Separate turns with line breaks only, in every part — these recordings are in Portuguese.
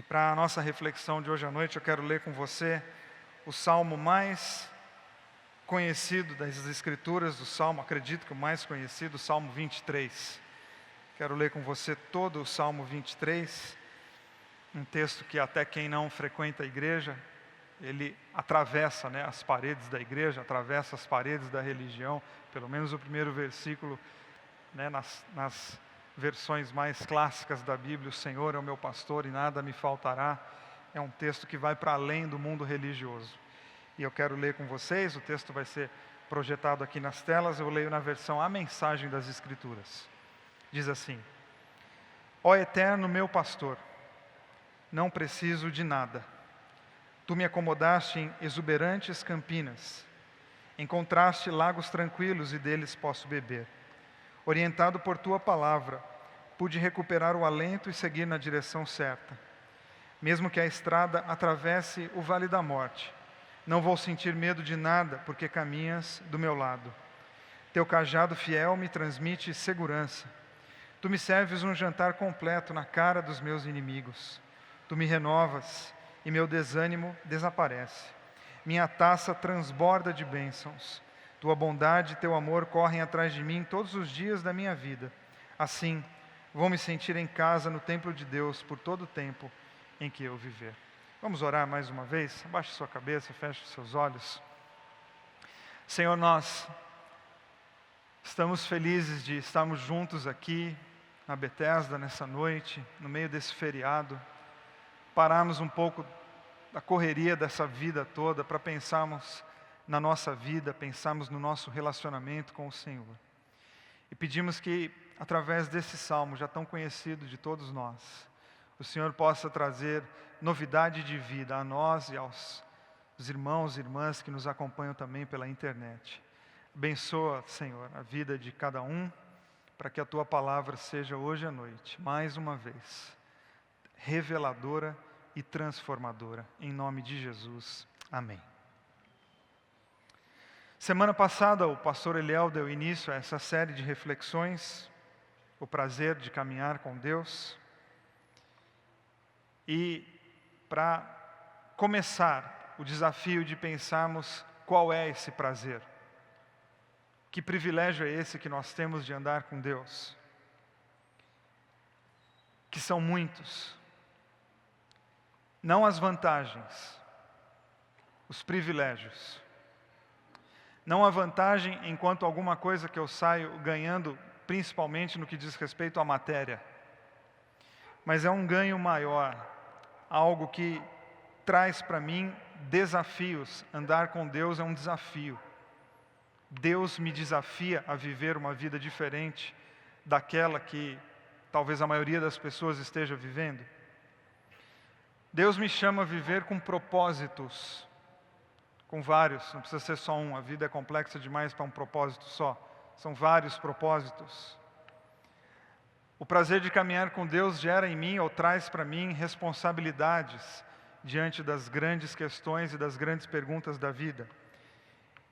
Para a nossa reflexão de hoje à noite, eu quero ler com você o salmo mais conhecido das Escrituras, do salmo, acredito que o mais conhecido, o Salmo 23. Quero ler com você todo o Salmo 23, um texto que até quem não frequenta a igreja, ele atravessa, as paredes da igreja, atravessa as paredes da religião, pelo menos o primeiro versículo, nas versões mais clássicas da Bíblia, o Senhor é o meu pastor e nada me faltará, é um texto que vai para além do mundo religioso. E eu quero ler com vocês, o texto vai ser projetado aqui nas telas, eu leio na versão A Mensagem das Escrituras. Diz assim: Ó Eterno meu pastor, não preciso de nada. Tu me acomodaste em exuberantes campinas, encontraste lagos tranquilos e deles posso beber. Orientado por tua palavra, pude recuperar o alento e seguir na direção certa. Mesmo que a estrada atravesse o vale da morte, não vou sentir medo de nada, porque caminhas do meu lado. Teu cajado fiel me transmite segurança. Tu me serves um jantar completo na cara dos meus inimigos. Tu me renovas e meu desânimo desaparece. Minha taça transborda de bênçãos. Tua bondade e teu amor correm atrás de mim todos os dias da minha vida. Assim, vou me sentir em casa no templo de Deus por todo o tempo em que eu viver. Vamos orar mais uma vez? Abaixe sua cabeça, feche seus olhos. Senhor, nós estamos felizes de estarmos juntos aqui na Betesda nessa noite, no meio desse feriado. Pararmos um pouco da correria dessa vida toda para pensarmos na nossa vida, pensarmos no nosso relacionamento com o Senhor. E pedimos que, através desse salmo já tão conhecido de todos nós, o Senhor possa trazer novidade de vida a nós e aos irmãos e irmãs que nos acompanham também pela internet. Abençoa, Senhor, a vida de cada um, para que a Tua palavra seja hoje à noite, mais uma vez, reveladora e transformadora. Em nome de Jesus. Amém. Semana passada, o pastor Eliel deu início a essa série de reflexões, o prazer de caminhar com Deus. E para começar o desafio de pensarmos qual é esse prazer, que privilégio é esse que nós temos de andar com Deus, que são muitos, não as vantagens, os privilégios. Não a vantagem enquanto alguma coisa que eu saio ganhando, principalmente no que diz respeito à matéria. Mas é um ganho maior, algo que traz para mim desafios. Andar com Deus é um desafio. Deus me desafia a viver uma vida diferente daquela que talvez a maioria das pessoas esteja vivendo. Deus me chama a viver com propósitos. Com vários, não precisa ser só um, a vida é complexa demais para um propósito só. São vários propósitos. O prazer de caminhar com Deus gera em mim, ou traz para mim, responsabilidades diante das grandes questões e das grandes perguntas da vida.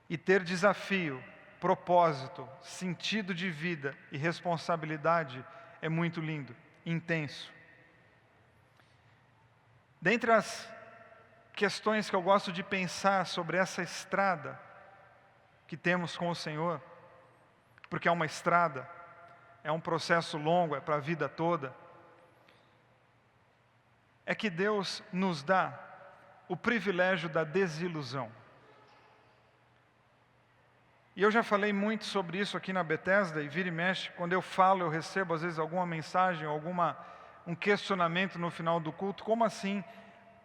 E ter desafio, propósito, sentido de vida e responsabilidade é muito lindo, intenso. Dentre as questões que eu gosto de pensar sobre essa estrada que temos com o Senhor, porque é uma estrada, é um processo longo, é para a vida toda, é que Deus nos dá o privilégio da desilusão. E eu já falei muito sobre isso aqui na Betesda, e vira e mexe, quando eu falo, eu recebo às vezes alguma mensagem, um questionamento no final do culto, como assim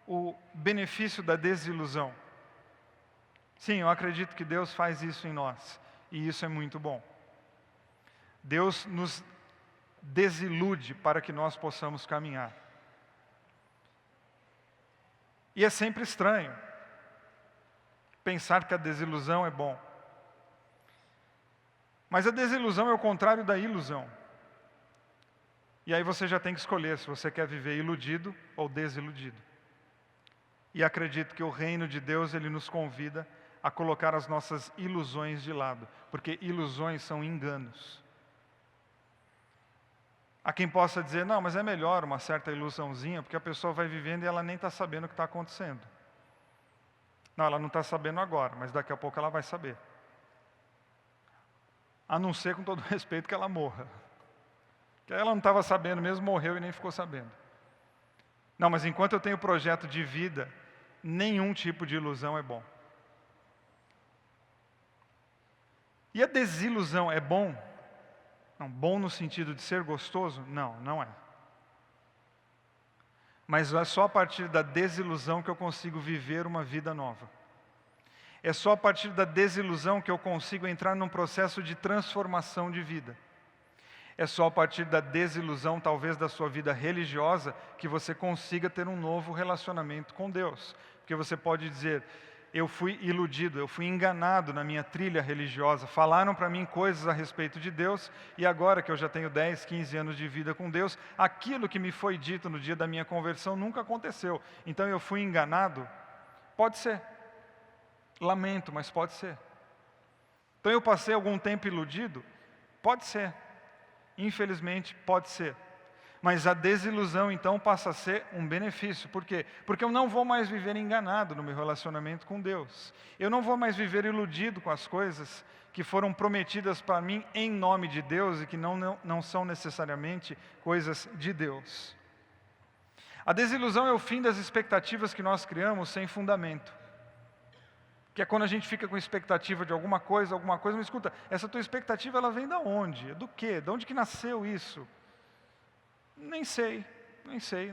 o benefício da desilusão? Sim, eu acredito que Deus faz isso em nós, e isso é muito bom. Deus nos desilude para que nós possamos caminhar. E é sempre estranho pensar que a desilusão é bom. Mas a desilusão é o contrário da ilusão. E aí você já tem que escolher se você quer viver iludido ou desiludido. E acredito que o reino de Deus, ele nos convida a colocar as nossas ilusões de lado, porque ilusões são enganos. Há quem possa dizer, não, mas é melhor uma certa ilusãozinha, porque a pessoa vai vivendo e ela nem está sabendo o que está acontecendo. Não, ela não está sabendo agora, mas daqui a pouco ela vai saber. A não ser, com todo respeito, que ela morra. Que ela não estava sabendo mesmo, morreu e nem ficou sabendo. Não, mas enquanto eu tenho projeto de vida, nenhum tipo de ilusão é bom. E a desilusão é bom? Não, bom no sentido de ser gostoso? Não, não é. Mas é só a partir da desilusão que eu consigo viver uma vida nova. É só a partir da desilusão que eu consigo entrar num processo de transformação de vida. É só a partir da desilusão, talvez, da sua vida religiosa, que você consiga ter um novo relacionamento com Deus. Porque você pode dizer, eu fui iludido, eu fui enganado na minha trilha religiosa, falaram para mim coisas a respeito de Deus, e agora que eu já tenho 10, 15 anos de vida com Deus, aquilo que me foi dito no dia da minha conversão nunca aconteceu. Então eu fui enganado? Pode ser. Lamento, mas pode ser. Então eu passei algum tempo iludido? Pode ser. Infelizmente, pode ser. Mas a desilusão, então, passa a ser um benefício. Por quê? Porque eu não vou mais viver enganado no meu relacionamento com Deus. Eu não vou mais viver iludido com as coisas que foram prometidas para mim em nome de Deus e que não são necessariamente coisas de Deus. A desilusão é o fim das expectativas que nós criamos sem fundamento. Que é quando a gente fica com expectativa de alguma coisa, mas escuta, essa tua expectativa ela vem de onde? Do quê? De onde que nasceu isso? Nem sei,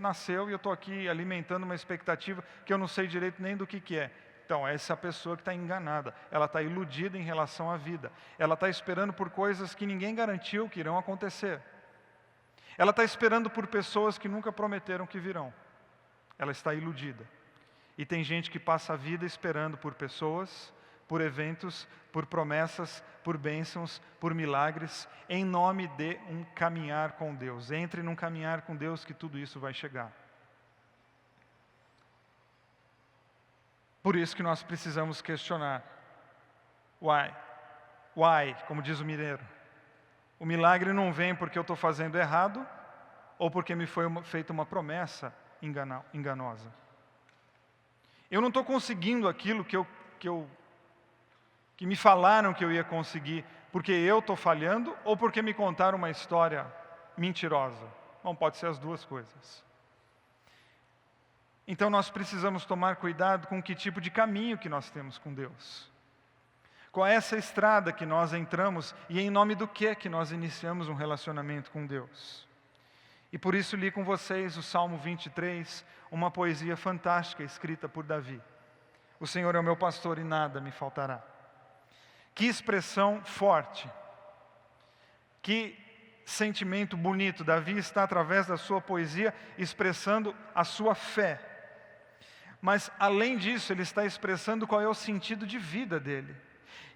nasceu e eu estou aqui alimentando uma expectativa que eu não sei direito nem do que é. Então, essa pessoa que está enganada, ela está iludida em relação à vida. Ela está esperando por coisas que ninguém garantiu que irão acontecer. Ela está esperando por pessoas que nunca prometeram que virão. Ela está iludida. E tem gente que passa a vida esperando por pessoas, por eventos, por promessas, por bênçãos, por milagres, em nome de um caminhar com Deus. Entre num caminhar com Deus que tudo isso vai chegar. Por isso que nós precisamos questionar. Why, como diz o mineiro. O milagre não vem porque eu estou fazendo errado, ou porque me foi feita uma promessa enganosa. Eu não estou conseguindo aquilo que me falaram que eu ia conseguir, porque eu estou falhando ou porque me contaram uma história mentirosa. Bom, pode ser as duas coisas. Então nós precisamos tomar cuidado com que tipo de caminho que nós temos com Deus. Qual é essa estrada que nós entramos e em nome do que nós iniciamos um relacionamento com Deus. E por isso li com vocês o Salmo 23, uma poesia fantástica escrita por Davi. O Senhor é o meu pastor e nada me faltará. Que expressão forte, que sentimento bonito. Davi está, através da sua poesia, expressando a sua fé. Mas, além disso, ele está expressando qual é o sentido de vida dele.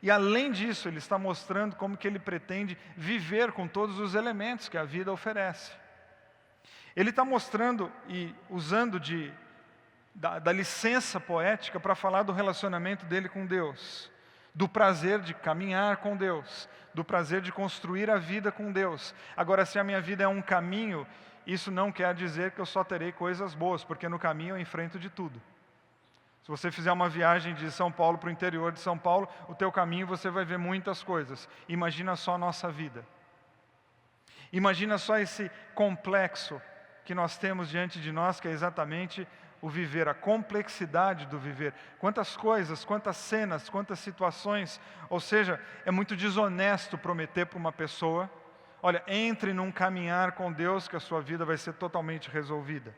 E, além disso, ele está mostrando como que ele pretende viver com todos os elementos que a vida oferece. Ele está mostrando e usando da licença poética para falar do relacionamento dele com Deus, do prazer de caminhar com Deus, do prazer de construir a vida com Deus. Agora, se a minha vida é um caminho, isso não quer dizer que eu só terei coisas boas, porque no caminho eu enfrento de tudo. Se você fizer uma viagem de São Paulo para o interior de São Paulo, o teu caminho você vai ver muitas coisas. Imagina só a nossa vida. Imagina só esse complexo que nós temos diante de nós, que é exatamente o viver, a complexidade do viver. Quantas coisas, quantas cenas, quantas situações. Ou seja, é muito desonesto prometer para uma pessoa, olha, entre num caminhar com Deus que a sua vida vai ser totalmente resolvida.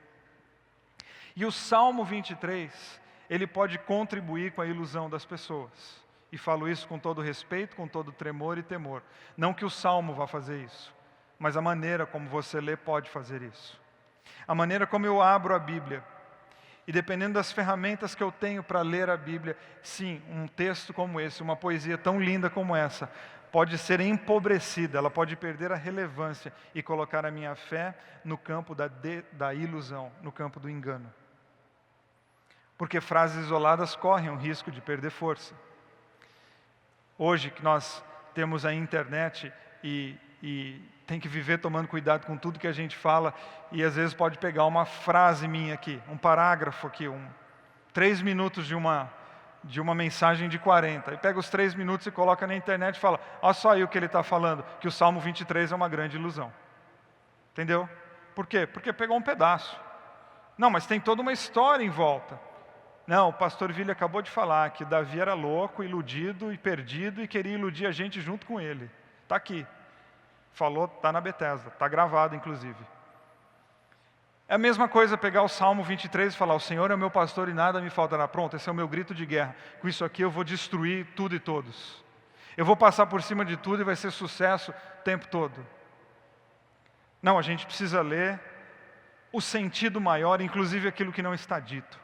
E o Salmo 23, ele pode contribuir com a ilusão das pessoas. E falo isso com todo respeito, com todo tremor e temor. Não que o Salmo vá fazer isso, mas a maneira como você lê pode fazer isso. A maneira como eu abro a Bíblia, e dependendo das ferramentas que eu tenho para ler a Bíblia, sim, um texto como esse, uma poesia tão linda como essa, pode ser empobrecida, ela pode perder a relevância e colocar a minha fé no campo da ilusão, no campo do engano. Porque frases isoladas correm o risco de perder força. Hoje que nós temos a internet e e tem que viver tomando cuidado com tudo que a gente fala, e às vezes pode pegar uma frase minha aqui, um parágrafo aqui, 3 minutos de uma mensagem de 40, e pega os 3 minutos e coloca na internet e fala, olha só aí o que ele está falando, que o Salmo 23 é uma grande ilusão. Entendeu? Por quê? Porque pegou um pedaço. Não, mas tem toda uma história em volta. Não, o pastor Vili acabou de falar que Davi era louco, iludido e perdido e queria iludir a gente junto com ele. Está aqui. Falou, está na Bethesda, está gravado inclusive. É a mesma coisa pegar o Salmo 23 e falar, o Senhor é o meu pastor e nada me faltará. Pronto, esse é o meu grito de guerra. Com isso aqui eu vou destruir tudo e todos. Eu vou passar por cima de tudo e vai ser sucesso o tempo todo. Não, a gente precisa ler o sentido maior, inclusive aquilo que não está dito.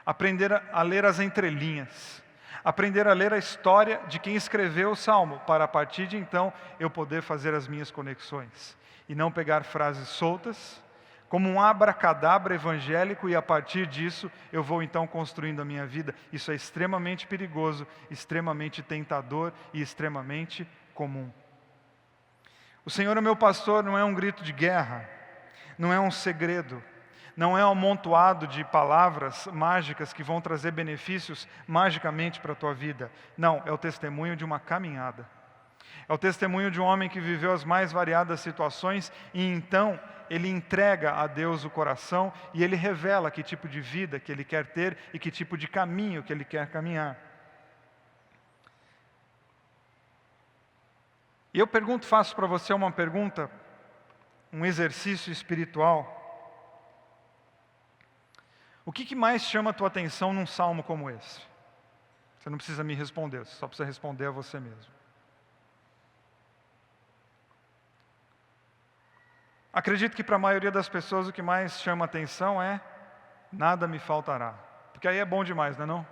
Aprender a ler as entrelinhas. Aprender a ler a história de quem escreveu o Salmo, para a partir de então eu poder fazer as minhas conexões. E não pegar frases soltas, como um abracadabra evangélico, e a partir disso eu vou então construindo a minha vida. Isso é extremamente perigoso, extremamente tentador e extremamente comum. O Senhor é meu pastor não é um grito de guerra, não é um segredo, não é um amontoado de palavras mágicas que vão trazer benefícios magicamente para a tua vida. Não, é o testemunho de uma caminhada. É o testemunho de um homem que viveu as mais variadas situações e então ele entrega a Deus o coração e ele revela que tipo de vida que ele quer ter e que tipo de caminho que ele quer caminhar. E eu faço para você uma pergunta, um exercício espiritual. O que mais chama a tua atenção num salmo como esse? Você não precisa me responder, você só precisa responder a você mesmo. Acredito que para a maioria das pessoas o que mais chama a atenção é nada me faltará. Porque aí é bom demais, não é não?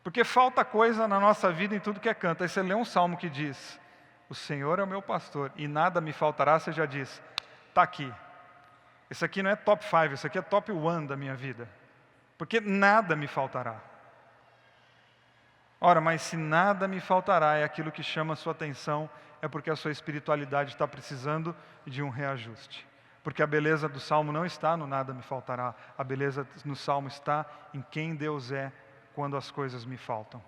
Porque falta coisa na nossa vida em tudo que é canto. Aí você lê um salmo que diz, o Senhor é o meu pastor e nada me faltará, você já diz, está aqui. Esse aqui não é top 5, esse aqui é top 1 da minha vida. Porque nada me faltará. Ora, mas se nada me faltará é aquilo que chama a sua atenção, é porque a sua espiritualidade está precisando de um reajuste. Porque a beleza do salmo não está no nada me faltará, a beleza no salmo está em quem Deus é quando as coisas me faltam.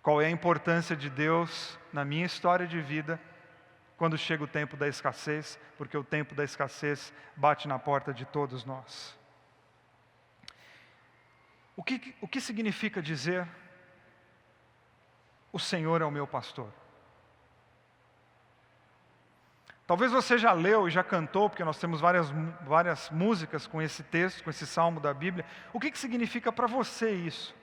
Qual é a importância de Deus na minha história de vida quando chega o tempo da escassez, porque o tempo da escassez bate na porta de todos nós. O que significa dizer, o Senhor é o meu pastor? Talvez você já leu e já cantou, porque nós temos várias músicas com esse texto, com esse salmo da Bíblia. O que significa para você isso?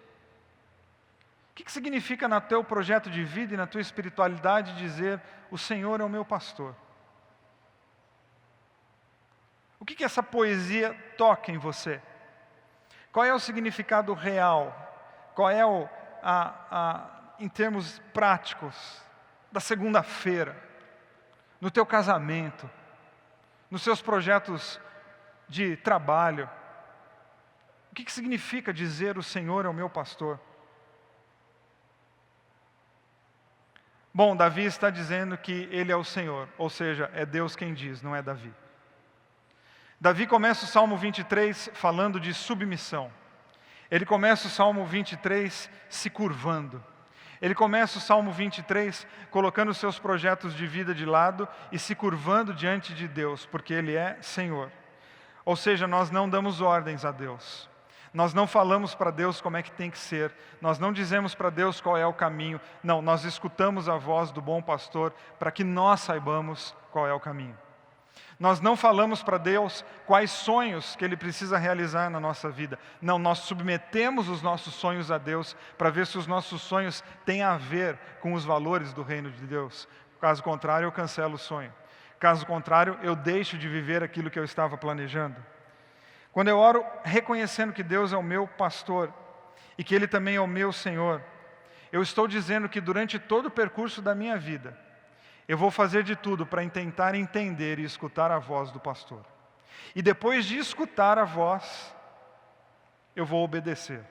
O que significa no teu projeto de vida e na tua espiritualidade dizer, o Senhor é o meu pastor? O que essa poesia toca em você? Qual é o significado real? Qual é em termos práticos, da segunda-feira, no teu casamento, nos seus projetos de trabalho? O que significa dizer o Senhor é o meu pastor? Bom, Davi está dizendo que Ele é o Senhor, ou seja, é Deus quem diz, não é Davi. Davi começa o Salmo 23 falando de submissão. Ele começa o Salmo 23 se curvando. Ele começa o Salmo 23 colocando os seus projetos de vida de lado e se curvando diante de Deus, porque Ele é Senhor. Ou seja, nós não damos ordens a Deus. Nós não falamos para Deus como é que tem que ser. Nós não dizemos para Deus qual é o caminho. Não, nós escutamos a voz do bom pastor para que nós saibamos qual é o caminho. Nós não falamos para Deus quais sonhos que Ele precisa realizar na nossa vida. Não, nós submetemos os nossos sonhos a Deus para ver se os nossos sonhos têm a ver com os valores do reino de Deus. Caso contrário, eu cancelo o sonho. Caso contrário, eu deixo de viver aquilo que eu estava planejando. Quando eu oro reconhecendo que Deus é o meu pastor e que Ele também é o meu Senhor, eu estou dizendo que durante todo o percurso da minha vida, eu vou fazer de tudo para tentar entender e escutar a voz do pastor. E depois de escutar a voz, eu vou obedecer.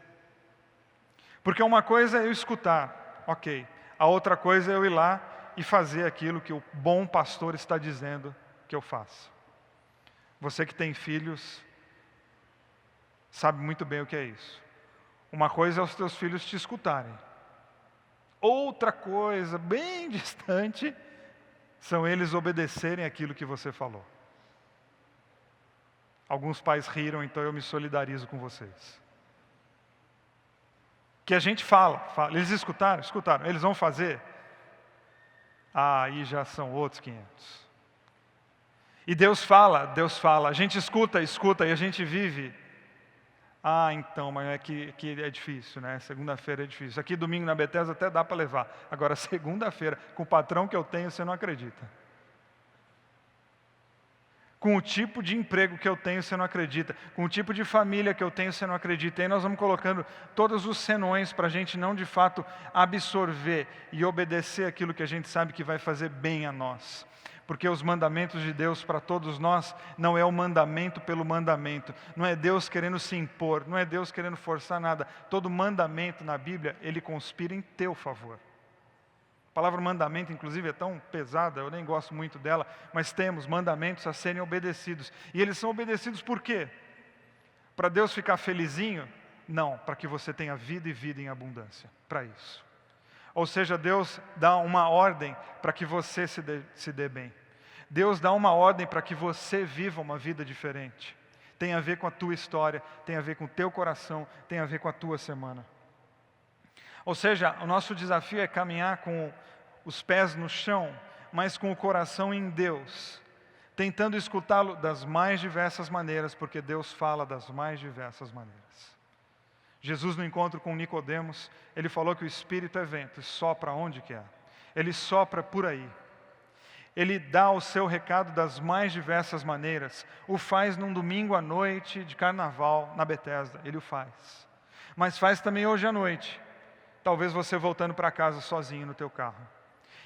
Porque uma coisa é eu escutar, ok. A outra coisa é eu ir lá e fazer aquilo que o bom pastor está dizendo que eu faça. Você que tem filhos, sabe muito bem o que é isso. Uma coisa é os teus filhos te escutarem. Outra coisa, bem distante, são eles obedecerem aquilo que você falou. Alguns pais riram, então eu me solidarizo com vocês. Que a gente fala, eles escutaram, eles vão fazer. Aí já são outros 500. E Deus fala, a gente escuta e a gente vive. Então, mas é que é difícil, né? Segunda-feira é difícil. Aqui domingo na Bethesda até dá para levar. Agora segunda-feira, com o patrão que eu tenho, você não acredita. Com o tipo de emprego que eu tenho, você não acredita. Com o tipo de família que eu tenho, você não acredita. E aí nós vamos colocando todos os senões para a gente não, de fato, absorver e obedecer aquilo que a gente sabe que vai fazer bem a nós. Porque os mandamentos de Deus para todos nós não é o mandamento pelo mandamento. Não é Deus querendo se impor, não é Deus querendo forçar nada. Todo mandamento na Bíblia, ele conspira em teu favor. A palavra mandamento, inclusive, é tão pesada, eu nem gosto muito dela, mas temos mandamentos a serem obedecidos. E eles são obedecidos por quê? Para Deus ficar felizinho? Não, para que você tenha vida e vida em abundância, para isso. Ou seja, Deus dá uma ordem para que você se dê bem. Deus dá uma ordem para que você viva uma vida diferente. Tem a ver com a tua história, tem a ver com o teu coração, tem a ver com a tua semana. Ou seja, o nosso desafio é caminhar com os pés no chão, mas com o coração em Deus, tentando escutá-lo das mais diversas maneiras, porque Deus fala das mais diversas maneiras. Jesus, no encontro com Nicodemos, ele falou que o Espírito é vento e sopra onde quer. Ele sopra por aí. Ele dá o seu recado das mais diversas maneiras. O faz num domingo à noite de carnaval na Bethesda, ele o faz. Mas faz também hoje à noite. Talvez você voltando para casa sozinho no teu carro.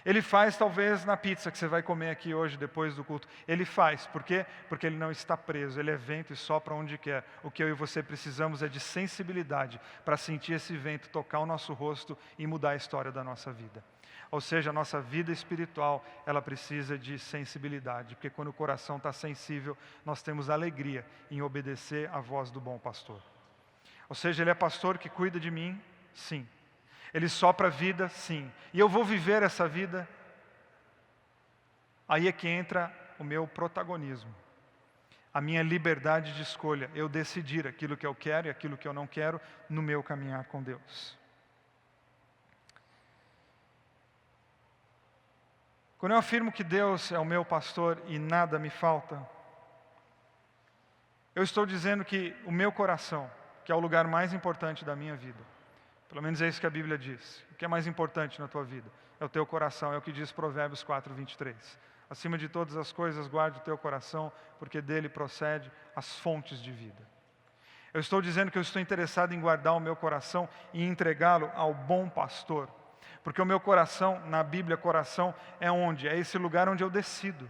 Ele faz talvez na pizza que você vai comer aqui hoje depois do culto. Ele faz, por quê? Porque ele não está preso, ele é vento e sopra onde quer. O que eu e você precisamos é de sensibilidade para sentir esse vento tocar o nosso rosto e mudar a história da nossa vida. Ou seja, a nossa vida espiritual, ela precisa de sensibilidade, porque quando o coração está sensível, nós temos alegria em obedecer à voz do bom pastor. Ou seja, ele é pastor que cuida de mim? Sim. Ele sopra a vida? Sim. E eu vou viver essa vida? Aí é que entra o meu protagonismo. A minha liberdade de escolha. Eu decidir aquilo que eu quero e aquilo que eu não quero no meu caminhar com Deus. Quando eu afirmo que Deus é o meu pastor e nada me falta, eu estou dizendo que o meu coração, que é o lugar mais importante da minha vida, pelo menos é isso que a Bíblia diz. O que é mais importante na tua vida? É o teu coração, é o que diz Provérbios 4:23. Acima de todas as coisas, guarde o teu coração, porque dele procede as fontes de vida. Eu estou dizendo que eu estou interessado em guardar o meu coração e entregá-lo ao bom pastor. Porque o meu coração, na Bíblia, coração é onde? É esse lugar onde eu decido.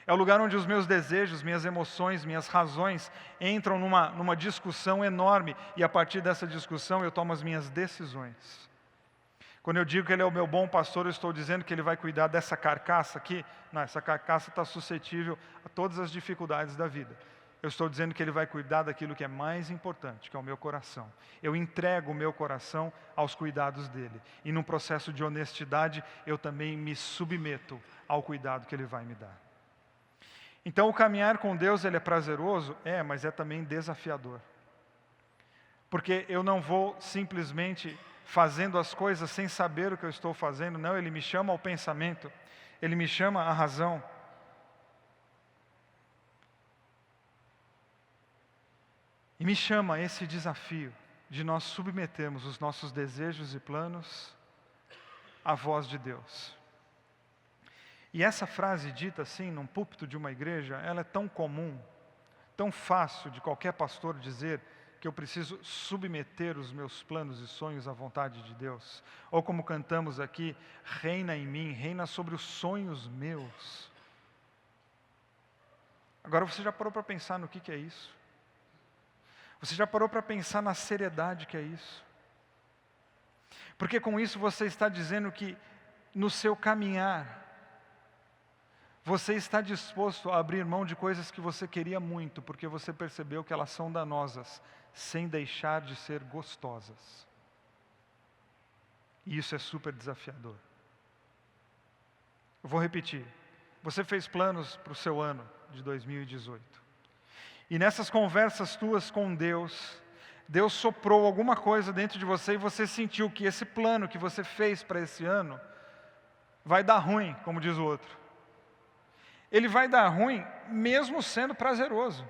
É o lugar onde os meus desejos, minhas emoções, minhas razões entram numa discussão enorme. E a partir dessa discussão eu tomo as minhas decisões. Quando eu digo que Ele é o meu bom pastor, eu estou dizendo que Ele vai cuidar dessa carcaça aqui. Não, essa carcaça está suscetível a todas as dificuldades da vida. Eu estou dizendo que Ele vai cuidar daquilo que é mais importante, que é o meu coração. Eu entrego o meu coração aos cuidados dEle. E num processo de honestidade, eu também me submeto ao cuidado que Ele vai me dar. Então o caminhar com Deus, ele é prazeroso? É, mas é também desafiador. Porque eu não vou simplesmente fazendo as coisas sem saber o que eu estou fazendo. Não, Ele me chama ao pensamento. Ele me chama à razão. E me chama a esse desafio de nós submetermos os nossos desejos e planos à voz de Deus. E essa frase dita assim, num púlpito de uma igreja, ela é tão comum, tão fácil de qualquer pastor dizer que eu preciso submeter os meus planos e sonhos à vontade de Deus. Ou como cantamos aqui, reina em mim, reina sobre os sonhos meus. Agora você já parou para pensar no que é isso? Você já parou para pensar na seriedade que é isso? Porque com isso você está dizendo que no seu caminhar, você está disposto a abrir mão de coisas que você queria muito, porque você percebeu que elas são danosas, sem deixar de ser gostosas. E isso é super desafiador. Eu vou repetir. Você fez planos para o seu ano de 2018. E nessas conversas tuas com Deus, Deus soprou alguma coisa dentro de você e você sentiu que esse plano que você fez para esse ano vai dar ruim, como diz o outro. Ele vai dar ruim mesmo sendo prazeroso.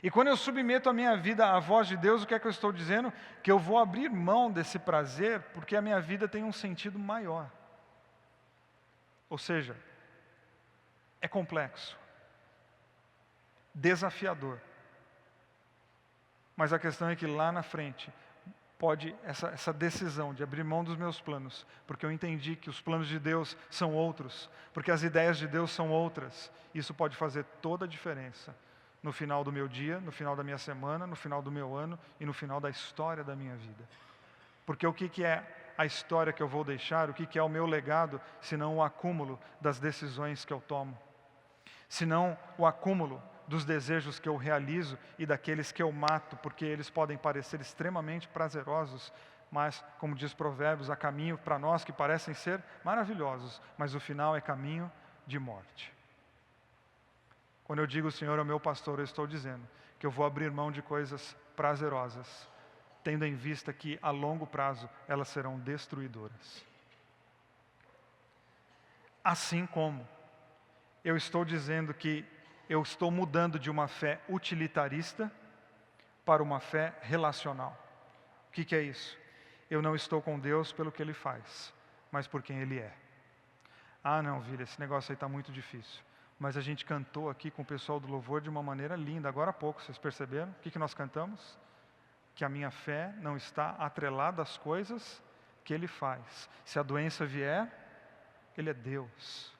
E quando eu submeto a minha vida à voz de Deus, o que é que eu estou dizendo? Que eu vou abrir mão desse prazer, porque a minha vida tem um sentido maior. Ou seja, é complexo, desafiador. Mas a questão é que lá na frente, pode essa decisão de abrir mão dos meus planos, porque eu entendi que os planos de Deus são outros, porque as ideias de Deus são outras, isso pode fazer toda a diferença no final do meu dia, no final da minha semana, no final do meu ano e no final da história da minha vida. Porque o que é a história que eu vou deixar, o que é o meu legado, senão o acúmulo das decisões que eu tomo, senão o acúmulo dos desejos que eu realizo e daqueles que eu mato, porque eles podem parecer extremamente prazerosos, mas, como diz Provérbios, há caminho para nós que parecem ser maravilhosos, mas o final é caminho de morte. Quando eu digo o Senhor é o meu pastor, eu estou dizendo que eu vou abrir mão de coisas prazerosas, tendo em vista que a longo prazo elas serão destruidoras. Assim como eu estou dizendo que eu estou mudando de uma fé utilitarista para uma fé relacional. O que é isso? Eu não estou com Deus pelo que Ele faz, mas por quem Ele é. Ah não, Vila, esse negócio aí está muito difícil. Mas a gente cantou aqui com o pessoal do louvor de uma maneira linda, agora há pouco, vocês perceberam? O que nós cantamos? Que a minha fé não está atrelada às coisas que Ele faz. Se a doença vier, Ele é Deus.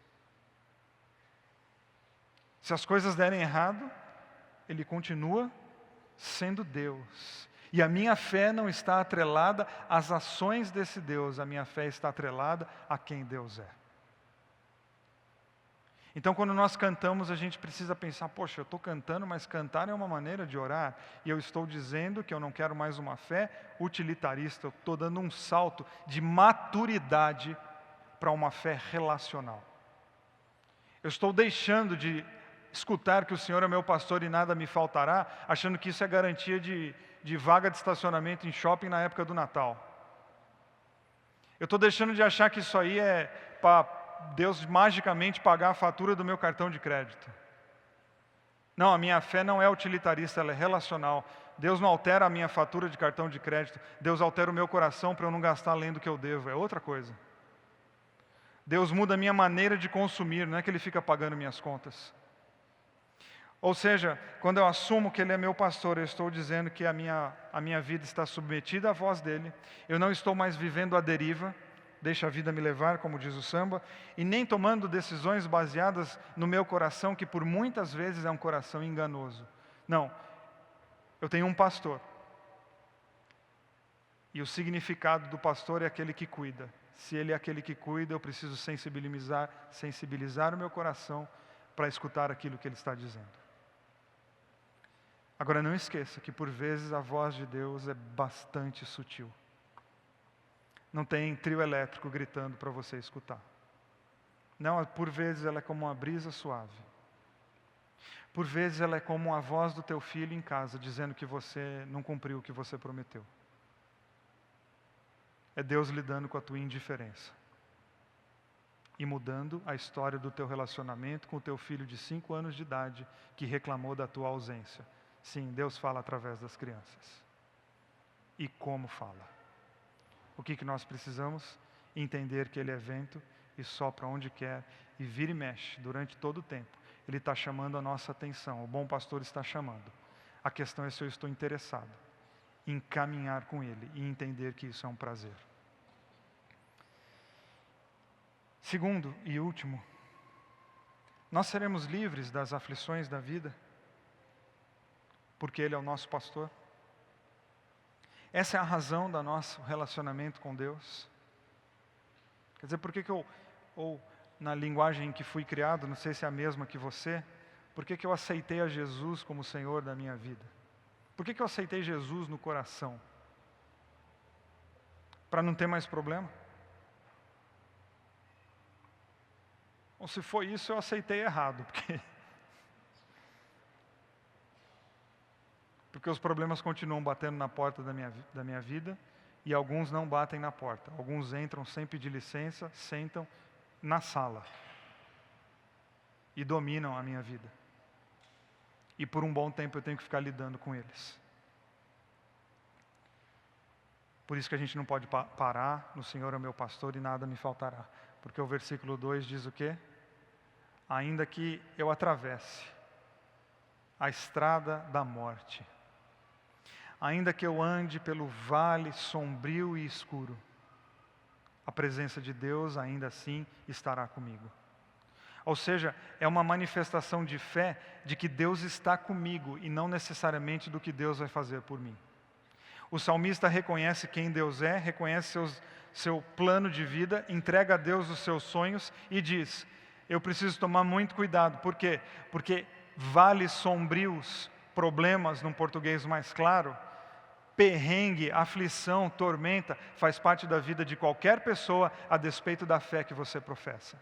Se as coisas derem errado, Ele continua sendo Deus. E a minha fé não está atrelada às ações desse Deus, a minha fé está atrelada a quem Deus é. Então, quando nós cantamos, a gente precisa pensar, poxa, eu estou cantando, mas cantar é uma maneira de orar, e eu estou dizendo que eu não quero mais uma fé utilitarista, eu estou dando um salto de maturidade para uma fé relacional. Eu estou deixando de escutar que o Senhor é meu pastor e nada me faltará, achando que isso é garantia de vaga de estacionamento em shopping na época do Natal. Eu estou deixando de achar que isso aí é para Deus magicamente pagar a fatura do meu cartão de crédito. Não, a minha fé não é utilitarista, ela é relacional. Deus não altera a minha fatura de cartão de crédito, Deus altera o meu coração para eu não gastar além do que eu devo, é outra coisa. Deus muda a minha maneira de consumir, não é que Ele fica pagando minhas contas. Ou seja, quando eu assumo que Ele é meu pastor, eu estou dizendo que a minha vida está submetida à voz dEle, eu não estou mais vivendo à deriva, deixa a vida me levar, como diz o samba, e nem tomando decisões baseadas no meu coração, que por muitas vezes é um coração enganoso. Não, eu tenho um pastor. E o significado do pastor é aquele que cuida. Se ele é aquele que cuida, eu preciso sensibilizar o meu coração para escutar aquilo que ele está dizendo. Agora não esqueça que por vezes a voz de Deus é bastante sutil. Não tem trio elétrico gritando para você escutar. Não, por vezes ela é como uma brisa suave. Por vezes ela é como a voz do teu filho em casa, dizendo que você não cumpriu o que você prometeu. É Deus lidando com a tua indiferença. E mudando a história do teu relacionamento com o teu filho de 5 anos de idade, que reclamou da tua ausência. Sim, Deus fala através das crianças. E como fala? O que nós precisamos? Entender que Ele é vento e sopra onde quer e vira e mexe durante todo o tempo. Ele está chamando a nossa atenção, o bom pastor está chamando. A questão é se eu estou interessado em caminhar com Ele e entender que isso é um prazer. Segundo e último, nós seremos livres das aflições da vida, porque Ele é o nosso pastor. Essa é a razão do nosso relacionamento com Deus. Quer dizer, por que que eu, ou na linguagem em que fui criado, não sei se é a mesma que você, por que que eu aceitei a Jesus como Senhor da minha vida? Por que que eu aceitei Jesus no coração? Para não ter mais problema? Ou se foi isso, eu aceitei errado, porque os problemas continuam batendo na porta da minha vida, e alguns não batem na porta. Alguns entram sem pedir licença, sentam na sala e dominam a minha vida. E por um bom tempo eu tenho que ficar lidando com eles. Por isso que a gente não pode parar no Senhor é meu pastor e nada me faltará. Porque o versículo 2 diz o quê? Ainda que eu atravesse a estrada da morte, ainda que eu ande pelo vale sombrio e escuro, a presença de Deus ainda assim estará comigo. Ou seja, é uma manifestação de fé de que Deus está comigo e não necessariamente do que Deus vai fazer por mim. O salmista reconhece quem Deus é, reconhece seu plano de vida, entrega a Deus os seus sonhos e diz: eu preciso tomar muito cuidado. Por quê? Porque vales sombrios, problemas, num português mais claro, perrengue, aflição, tormenta, faz parte da vida de qualquer pessoa a despeito da fé que você professa.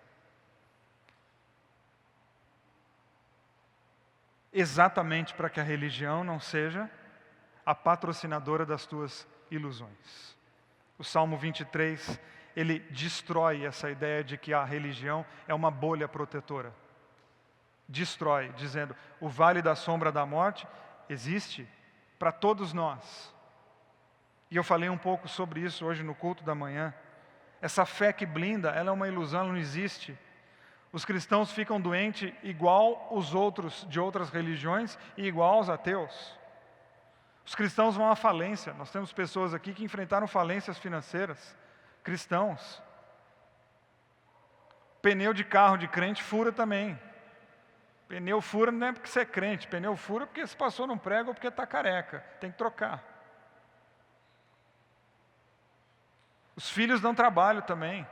Exatamente para que a religião não seja a patrocinadora das tuas ilusões. O Salmo 23, ele destrói essa ideia de que a religião é uma bolha protetora. Destrói, dizendo, o vale da sombra da morte existe para todos nós. E eu falei um pouco sobre isso hoje no culto da manhã. Essa fé que blinda, ela é uma ilusão, ela não existe. Os cristãos ficam doentes igual os outros de outras religiões e igual aos ateus. Os cristãos vão à falência. Nós temos pessoas aqui que enfrentaram falências financeiras. Cristãos. Pneu de carro de crente fura também. Pneu fura não é porque você é crente. Pneu fura porque se passou num prego ou porque está careca. Tem que trocar. Os filhos dão trabalho também.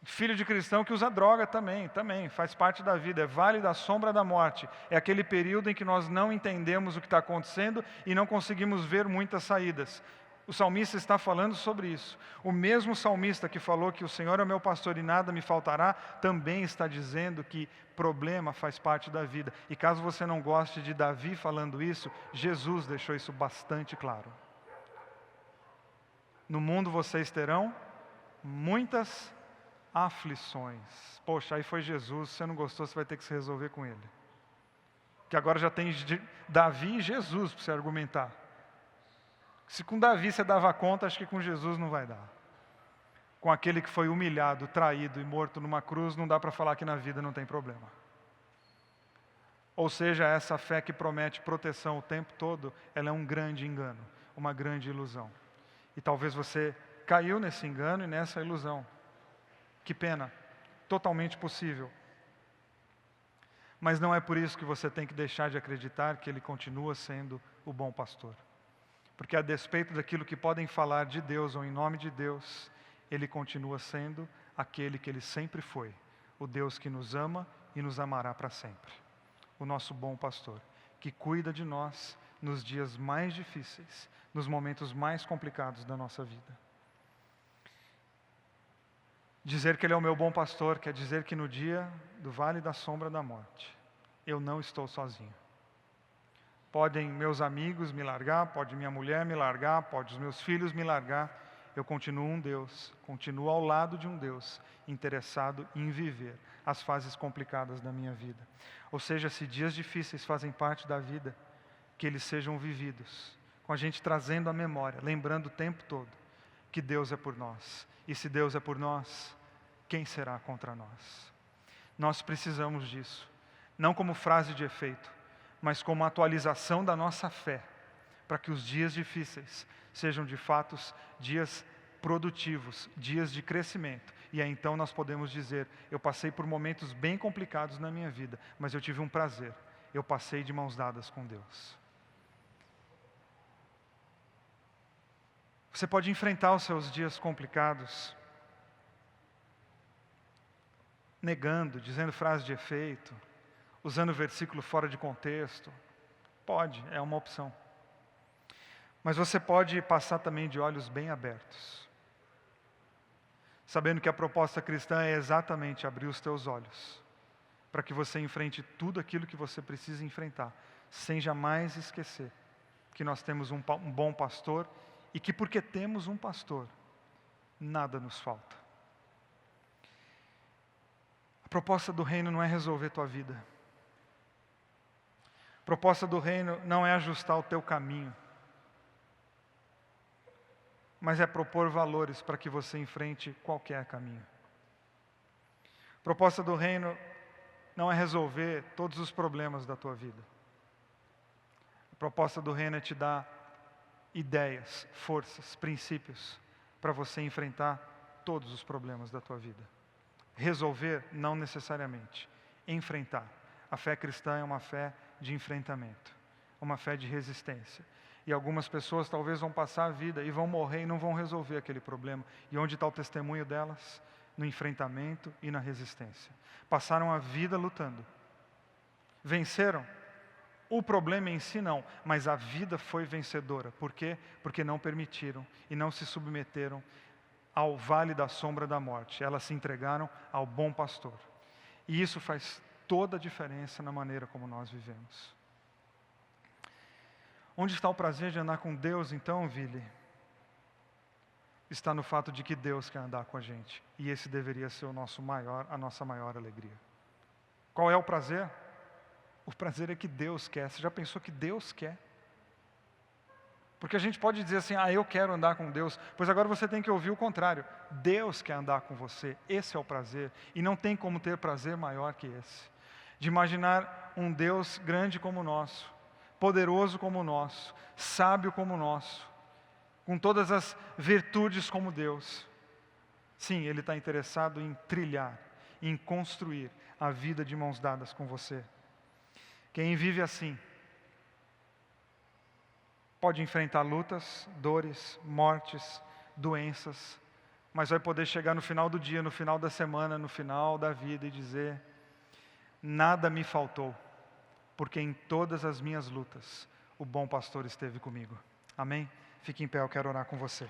Filho de cristão que usa droga também, faz parte da vida, é vale da sombra da morte. É aquele período em que nós não entendemos o que está acontecendo e não conseguimos ver muitas saídas. O salmista está falando sobre isso. O mesmo salmista que falou que o Senhor é meu pastor e nada me faltará, também está dizendo que problema faz parte da vida. E caso você não goste de Davi falando isso, Jesus deixou isso bastante claro. No mundo vocês terão muitas aflições. Poxa, aí foi Jesus, se você não gostou, você vai ter que se resolver com ele. Que agora já tem Davi e Jesus para você argumentar. Se com Davi você dava conta, acho que com Jesus não vai dar. Com aquele que foi humilhado, traído e morto numa cruz, não dá para falar que na vida não tem problema. Ou seja, essa fé que promete proteção o tempo todo, ela é um grande engano, uma grande ilusão. E talvez você caiu nesse engano e nessa ilusão. Que pena, totalmente possível. Mas não é por isso que você tem que deixar de acreditar que Ele continua sendo o bom pastor. Porque a despeito daquilo que podem falar de Deus ou em nome de Deus, Ele continua sendo aquele que Ele sempre foi. O Deus que nos ama e nos amará para sempre. O nosso bom pastor, que cuida de nós nos dias mais difíceis, nos momentos mais complicados da nossa vida. Dizer que Ele é o meu bom pastor quer dizer que no dia do vale da sombra da morte, eu não estou sozinho. Podem meus amigos me largar, pode minha mulher me largar, pode os meus filhos me largar, eu continuo um Deus, continuo ao lado de um Deus, interessado em viver as fases complicadas da minha vida. Ou seja, se dias difíceis fazem parte da vida, que eles sejam vividos, com a gente trazendo a memória, lembrando o tempo todo, que Deus é por nós. E se Deus é por nós, quem será contra nós? Nós precisamos disso, não como frase de efeito, mas como atualização da nossa fé, para que os dias difíceis sejam de fato dias produtivos, dias de crescimento. E aí então nós podemos dizer, eu passei por momentos bem complicados na minha vida, mas eu tive um prazer, eu passei de mãos dadas com Deus. Você pode enfrentar os seus dias complicados negando, dizendo frase de efeito, usando versículo fora de contexto. Pode, é uma opção. Mas você pode passar também de olhos bem abertos, sabendo que a proposta cristã é exatamente abrir os teus olhos, para que você enfrente tudo aquilo que você precisa enfrentar, sem jamais esquecer que nós temos um bom pastor e que porque temos um pastor, nada nos falta. A proposta do reino não é resolver tua vida. A proposta do reino não é ajustar o teu caminho, mas é propor valores para que você enfrente qualquer caminho. A proposta do reino não é resolver todos os problemas da tua vida. A proposta do reino é te dar ideias, forças, princípios para você enfrentar todos os problemas da tua vida. Resolver, não necessariamente. Enfrentar. A fé cristã é uma fé de enfrentamento, uma fé de resistência. E algumas pessoas talvez vão passar a vida e vão morrer e não vão resolver aquele problema. E onde está o testemunho delas? No enfrentamento e na resistência. Passaram a vida lutando. Venceram? O problema em si não, mas a vida foi vencedora. Por quê? Porque não permitiram e não se submeteram ao vale da sombra da morte. Elas se entregaram ao bom pastor. E isso faz toda a diferença na maneira como nós vivemos. Onde está o prazer de andar com Deus, então, Vili? Está no fato de que Deus quer andar com a gente. E esse deveria ser a nossa maior alegria. Qual é o prazer? O prazer é que Deus quer. Você já pensou que Deus quer? Porque a gente pode dizer assim, eu quero andar com Deus. Pois agora você tem que ouvir o contrário. Deus quer andar com você. Esse é o prazer. E não tem como ter prazer maior que esse. De imaginar um Deus grande como o nosso, poderoso como o nosso, sábio como o nosso, com todas as virtudes como Deus. Sim, Ele está interessado em trilhar, em construir a vida de mãos dadas com você. Quem vive assim, pode enfrentar lutas, dores, mortes, doenças, mas vai poder chegar no final do dia, no final da semana, no final da vida e dizer: nada me faltou, porque em todas as minhas lutas, o bom pastor esteve comigo. Amém? Fique em pé, eu quero orar com você.